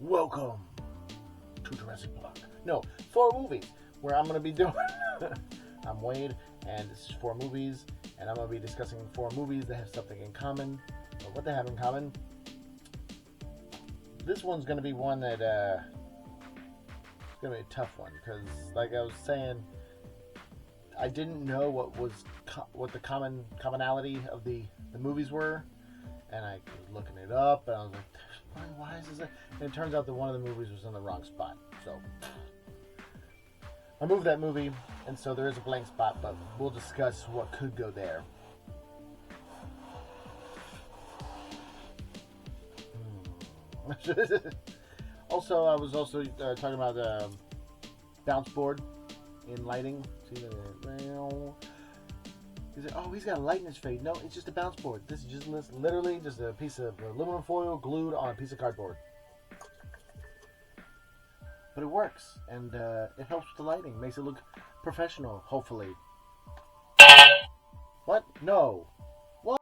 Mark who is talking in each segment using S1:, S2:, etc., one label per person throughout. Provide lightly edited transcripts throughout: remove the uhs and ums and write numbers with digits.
S1: Welcome to Jurassic Park. No, 4 movies where I'm going to be doing. I'm Wade, and this is 4 movies, and I'm going to be discussing 4 movies that have something in common. But what they have in common? This one's going to be one that it's going to be a tough one because, like I was saying, I didn't know what the commonality of the movies were, and I was looking it up, and I was like, why is this? And it turns out that one of the movies was in the wrong spot. So I moved that movie, and so there is a blank spot, but we'll discuss what could go there. Also, I was also talking about bounce board in lighting. See the He said, "Oh, he's got a light in his fade." No, it's just a bounce board. This is just literally just a piece of aluminum foil glued on a piece of cardboard. But it works, and it helps with the lighting. Makes it look professional, hopefully. What? No. What?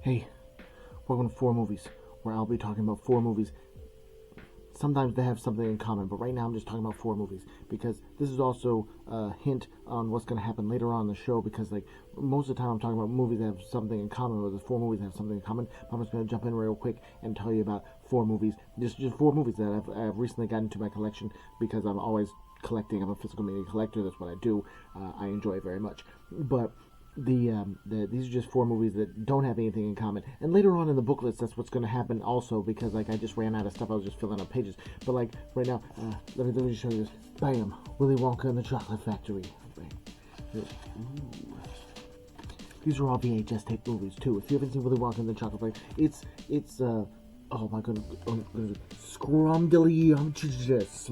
S1: Hey, welcome to 4 movies, where I'll be talking about 4 movies. Sometimes they have something in common, but right now I'm just talking about 4 movies because this is also a hint on what's going to happen later on in the show. Because like most of the time I'm talking about movies that have something in common, or the 4 movies that have something in common. I'm just going to jump in real quick and tell you about 4 movies, just 4 movies that I've recently gotten into my collection because I'm always collecting. I'm a physical media collector. That's what I do. I enjoy it very much, but. These are just 4 movies that don't have anything in common, and later on in the booklets that's what's going to happen also, because like I just ran out of stuff. I was just filling up pages, but like right now let me show you this. Bam, Willy Wonka and the Chocolate Factory. These are all VHS tape movies too. If you haven't seen Willy Wonka and the Chocolate Factory, it's oh my goodness, Scrumdiddlyumptious.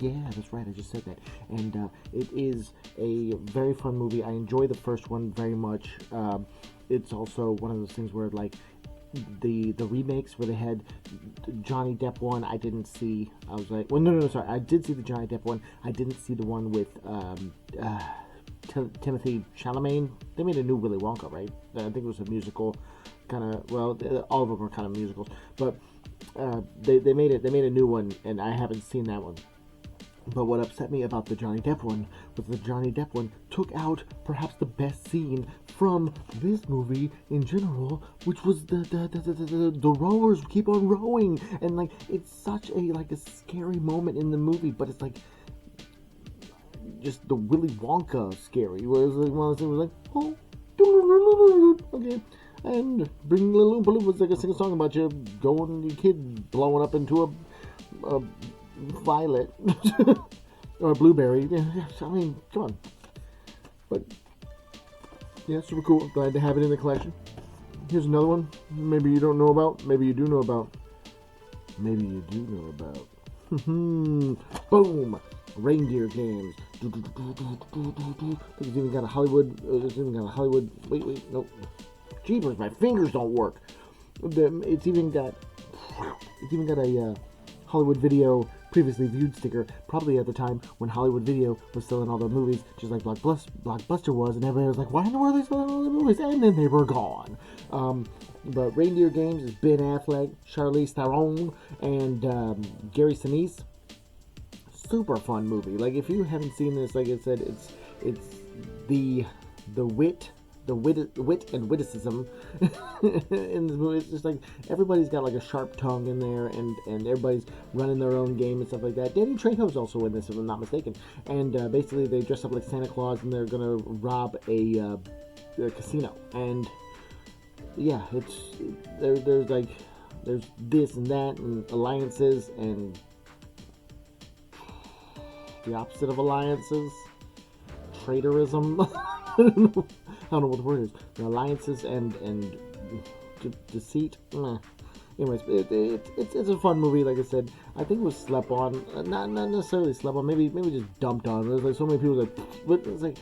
S1: Yeah, that's right, I just said that. And it is a very fun movie. I enjoy the first one very much. It's also one of those things where, like, the remakes where they had Johnny Depp one, I didn't see. I was like, well, no, sorry. I did see the Johnny Depp one. I didn't see the one with Timothy Chalamet. They made a new Willy Wonka, right? I think it was a musical. Kind of, well, all of them are kind of musicals, but they made a new one, and I haven't seen that one. But what upset me about the Johnny Depp one was the Johnny Depp one took out perhaps the best scene from this movie in general, which was the rowers keep on rowing, and like it's such a scary moment in the movie, but it's like just the Willy Wonka scary, where it was like one of those things like, oh, okay. And Bring Little Oompa Loompas, like a sing a song about you going, your kid blowing up into a violet or a blueberry. Yeah, I mean, come on. But yeah, super cool. Glad to have it in the collection. Here's another one. Maybe you don't know about. Maybe you do know about. Maybe you do know about. Boom! Reindeer Games. It's even got a Hollywood. Wait, nope. Jeepers, my fingers don't work. It's even got a Hollywood Video previously viewed sticker, probably at the time when Hollywood Video was selling all the movies, just like Blockbuster was, and everybody was like, why in the world are they selling all the movies? And then they were gone. But Reindeer Games is Ben Affleck, Charlize Theron, and Gary Sinise. Super fun movie. Like, if you haven't seen this, like I said, it's the wit and witticism in this movie. It's just like everybody's got like a sharp tongue in there, and everybody's running their own game and stuff like that. Danny Trejo's also in this, if I'm not mistaken. And basically, they dress up like Santa Claus, and they're gonna rob a casino. And yeah, there's this and that, and alliances, and the opposite of alliances, traitorism. I don't know what the word is. The alliances and deceit. Anyways, it's a fun movie. Like I said, I think it was slept on. Not necessarily slept on. Maybe just dumped on. There's like so many people but it's like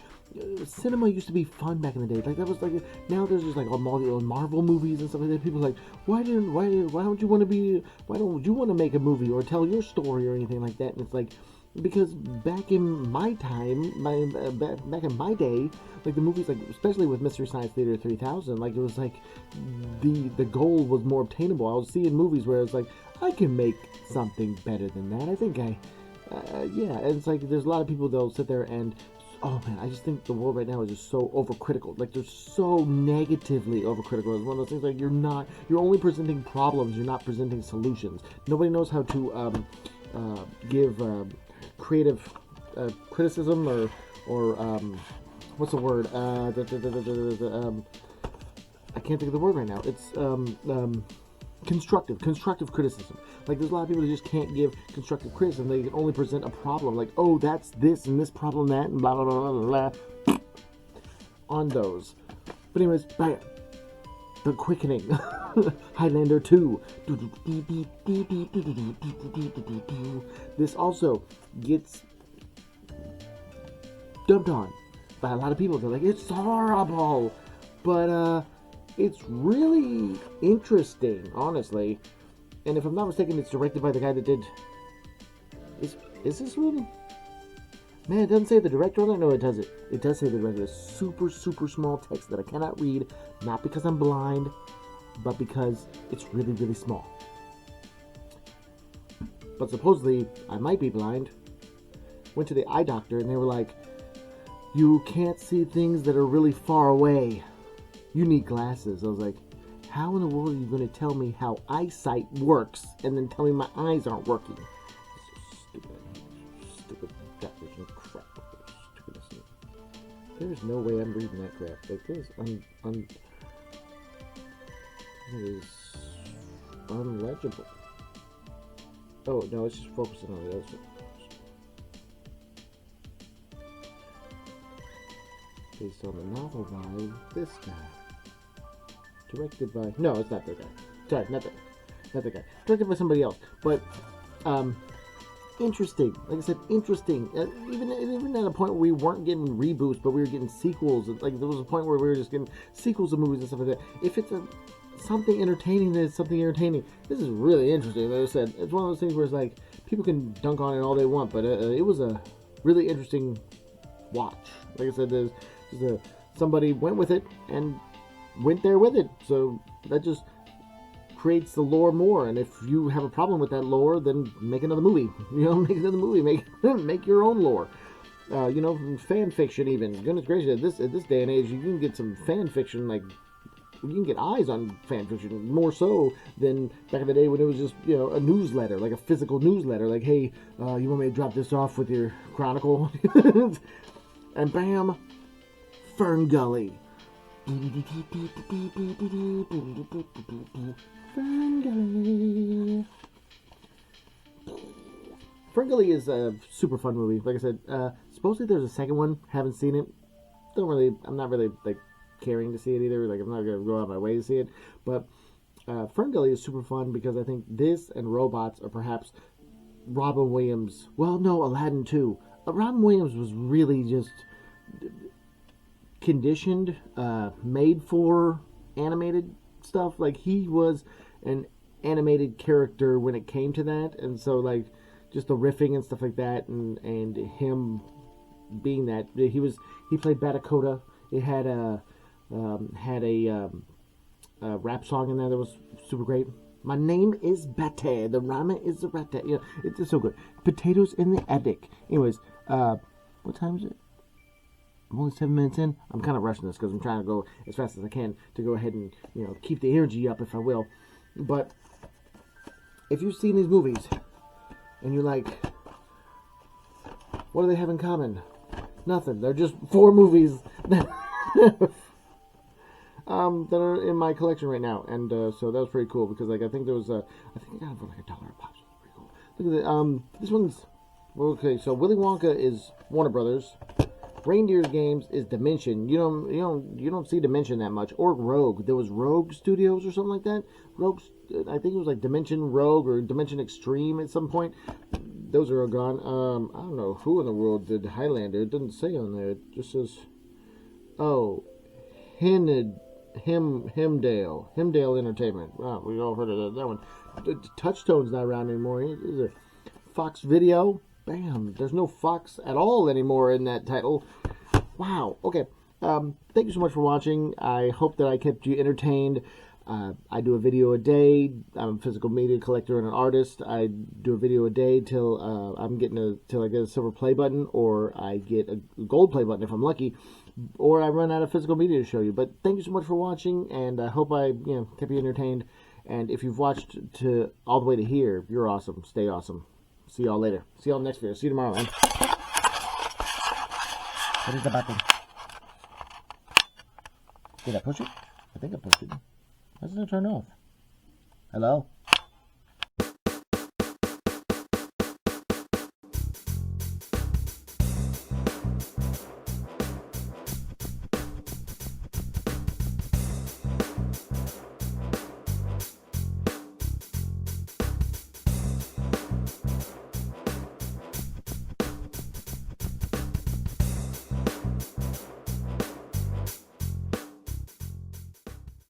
S1: cinema used to be fun back in the day. Like that was like now there's just like all Marvel movies and stuff like that. People are like, why don't you want to make a movie or tell your story or anything like that? And it's like, because back in my time, back in my day, like the movies, like especially with Mystery Science Theater 3000, like it was like the goal was more obtainable. I was seeing movies where it's like I can make something better than that. I think yeah. And it's like there's a lot of people that'll sit there and oh man, I just think the world right now is just so overcritical. Like they're so negatively overcritical. It's one of those things like you're only presenting problems. You're not presenting solutions. Nobody knows how to give creative criticism or what's the word? I can't think of the word right now. It's constructive criticism. Like there's a lot of people who just can't give constructive criticism. They can only present a problem. Like, oh, that's this and this problem that and blah blah blah blah blah. On those. But anyways, bam. The Quickening. Highlander 2. This also gets dumped on by a lot of people. They're like, it's horrible. But it's really interesting, honestly. And if I'm not mistaken, it's directed by the guy that did... Is this one? Man, it doesn't say the director on it. No, it does it. It does say the director. It's super, super small text that I cannot read. Not because I'm blind, but because it's really, really small. But supposedly, I might be blind. Went to the eye doctor, and they were like, you can't see things that are really far away. You need glasses. I was like, how in the world are you going to tell me how eyesight works and then tell me my eyes aren't working? Stupid definition of crap. Stupidness. There's no way I'm reading that crap. Like this, it is unlegible. Oh no, it's just focusing on the other side. Based on the novel by this guy. Directed by... No, it's not that guy. Sorry, not that guy. Directed by somebody else. But, interesting. Like I said, interesting. Even at a point where we weren't getting reboots, but we were getting sequels. Like, there was a point where we were just getting sequels of movies and stuff like that. If it's something entertaining, then it's something entertaining. This is really interesting. Like I said, it's one of those things where it's like, people can dunk on it all they want, but it was a really interesting watch. Like I said, there's somebody went with it and went there with it, so that just creates the lore more. And if you have a problem with that lore, then make another movie. Make another movie. Make your own lore. Fan fiction even. Goodness gracious, at this day and age, you can get some fan fiction. Like you can get eyes on fan fiction more so than back in the day when it was just a newsletter, like a physical newsletter. Like, hey, you want me to drop this off with your Chronicle? And bam, Fern Gully. Fern Gully is a super fun movie. Like I said, supposedly there's a second one. Haven't seen it. I'm not really like caring to see it either. Like I'm not gonna go out of my way to see it. But Fern Gully is super fun because I think this and Robots are perhaps Robin Williams. Well, no, Aladdin too. Robin Williams was really just conditioned, made for animated stuff. Like he was an animated character when it came to that, and so like just the riffing and stuff like that, and him being that he played Batakota. It had a rap song in there that was super great. My name is Bate. The ramen is the rat. It's just so good. Potatoes in the attic. Anyways, what time is it? I'm only 7 minutes in. I'm kind of rushing this because I'm trying to go as fast as I can to go ahead and keep the energy up, if I will. But if you've seen these movies and you're like, what do they have in common? Nothing. They're just 4 movies that are in my collection right now, and so that was pretty cool because like I think there was I think I got it for like $1 a pop. So pretty cool. Look at this one's okay. So Willy Wonka is Warner Brothers. Reindeer's Games is Dimension. You don't see Dimension that much. Or Rogue. There was Rogue Studios or something like that. Rogue, I think it was like Dimension Rogue or Dimension Extreme at some point. Those are all gone. I don't know who in the world did Highlander. It doesn't say on there. It just says, oh, Hemdale Entertainment. Wow, we all heard of that one. Touchstone's not around anymore. Is it Fox Video? Bam. There's no Fox at all anymore in that title. Wow. Okay. Thank you so much for watching. I hope that I kept you entertained. I do a video a day. I'm a physical media collector and an artist. I do a video a day till till I get a silver play button, or I get a gold play button if I'm lucky, or I run out of physical media to show you. But thank you so much for watching, and I hope I kept you entertained. And if you've watched to all the way to here, you're awesome. Stay awesome. See y'all later. See y'all next video. See you tomorrow, man. What is the button? Did I push it? I think I pushed it. Why doesn't it turn off? Hello?